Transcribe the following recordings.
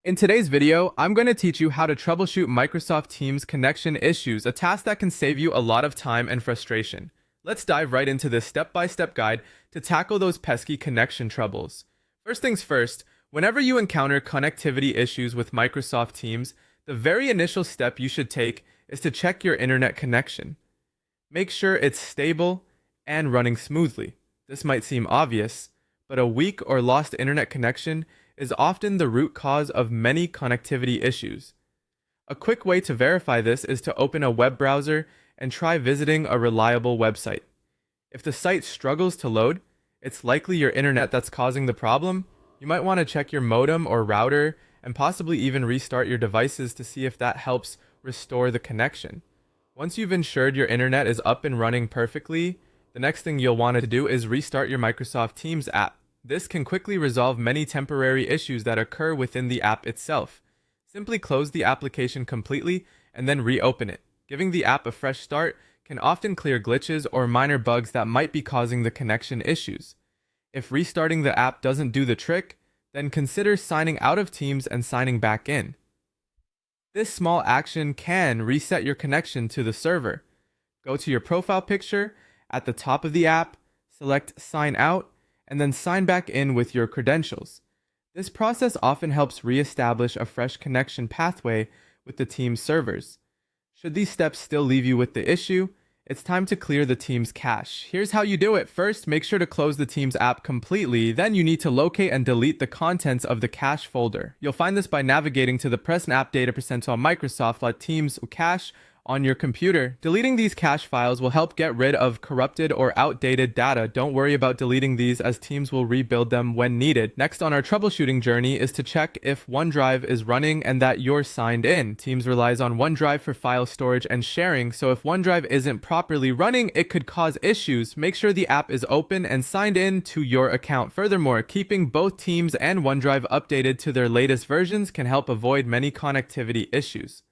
In today's video, I'm going to teach you how to troubleshoot Microsoft Teams connection issues, a task that can save you a lot of time and frustration. Let's dive right into this step-by-step guide to tackle those pesky connection troubles. First things first, whenever you encounter connectivity issues with Microsoft Teams, the very initial step you should take is to check your internet connection. Make sure it's stable and running smoothly. This might seem obvious, but a weak or lost internet connection is often the root cause of many connectivity issues. A quick way to verify this is to open a web browser and try visiting a reliable website. If the site struggles to load, it's likely your internet that's causing the problem. You might want to check your modem or router and possibly even restart your devices to see if that helps restore the connection. Once you've ensured your internet is up and running perfectly, the next thing you'll want to do is restart your Microsoft Teams app. This can quickly resolve many temporary issues that occur within the app itself. Simply close the application completely and then reopen it. Giving the app a fresh start can often clear glitches or minor bugs that might be causing the connection issues. If restarting the app doesn't do the trick, then consider signing out of Teams and signing back in. This small action can reset your connection to the server. Go to your profile picture at the top of the app, select Sign Out, and then sign back in with your credentials. This process often helps re-establish a fresh connection pathway with the Teams servers. Should these steps still leave you with the issue, it's time to clear the Teams cache. Here's how you do it. First, make sure to close the Teams app completely. Then you need to locate and delete the contents of the cache folder. You'll find this by navigating to the present app data % on Microsoft.Teams cache on your computer. Deleting these cache files will help get rid of corrupted or outdated data. Don't worry about deleting these, as Teams will rebuild them when needed. Next on our troubleshooting journey is to check if OneDrive is running and that you're signed in. Teams relies on OneDrive for file storage and sharing, so if OneDrive isn't properly running, it could cause issues. Make sure the app is open and signed in to your account. Furthermore, keeping both Teams and OneDrive updated to their latest versions can help avoid many connectivity issues.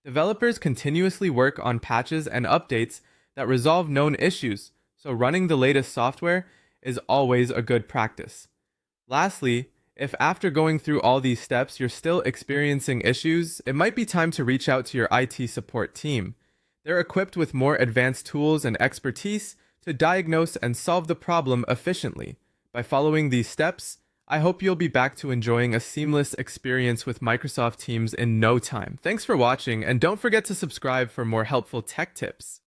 Developers continuously work on patches and updates that resolve known issues, so running the latest software is always a good practice. Lastly, if after going through all these steps you're still experiencing issues, it might be time to reach out to your IT support team. They're equipped with more advanced tools and expertise to diagnose and solve the problem efficiently. By following these steps, I hope you'll be back to enjoying a seamless experience with Microsoft Teams in no time. Thanks for watching, and don't forget to subscribe for more helpful tech tips.